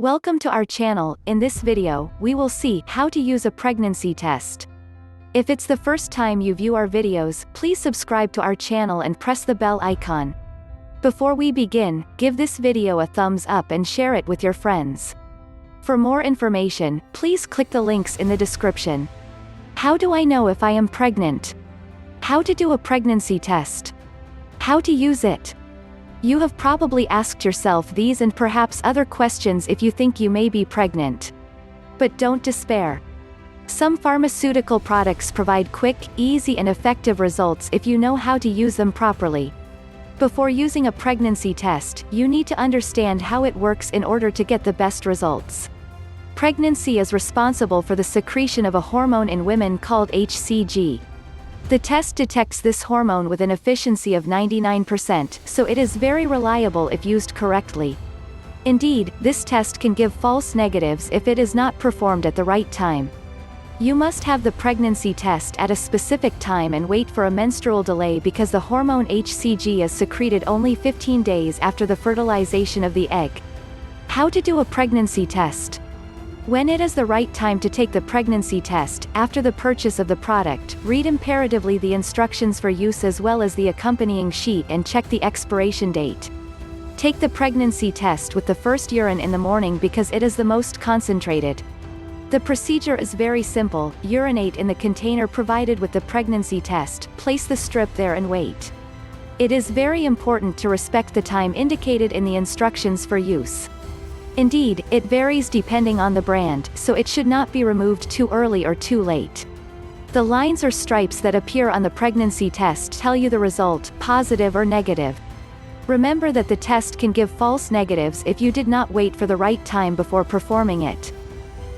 Welcome to our channel. In this video, we will see how to use a pregnancy test. If it's the first time you view our videos, please subscribe to our channel and press the bell icon. Before we begin, give this video a thumbs up and share it with your friends. For more information, please click the links in the description. How do I know if I am pregnant? How to do a pregnancy test? How to use it? You have probably asked yourself these and perhaps other questions if you think you may be pregnant. But don't despair. Some pharmaceutical products provide quick, easy and effective results if you know how to use them properly. Before using a pregnancy test, you need to understand how it works in order to get the best results. Pregnancy is responsible for the secretion of a hormone in women called hCG. The test detects this hormone with an efficiency of 99%, so it is very reliable if used correctly. Indeed, this test can give false negatives if it is not performed at the right time. You must have the pregnancy test at a specific time and wait for a menstrual delay because the hormone hCG is secreted only 15 days after the fertilization of the egg. How to do a pregnancy test? When it is the right time to take the pregnancy test, after the purchase of the product, read imperatively the instructions for use as well as the accompanying sheet and check the expiration date. Take the pregnancy test with the first urine in the morning because it is the most concentrated. The procedure is very simple: urinate in the container provided with the pregnancy test, place the strip there and wait. It is very important to respect the time indicated in the instructions for use. Indeed, it varies depending on the brand, so it should not be removed too early or too late. The lines or stripes that appear on the pregnancy test tell you the result, positive or negative. Remember that the test can give false negatives if you did not wait for the right time before performing it.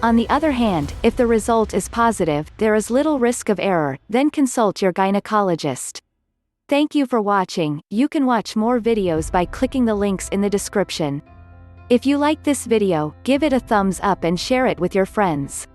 On the other hand, if the result is positive, there is little risk of error, then consult your gynecologist. Thank you for watching. You can watch more videos by clicking the links in the description. If you like this video, give it a thumbs up and share it with your friends.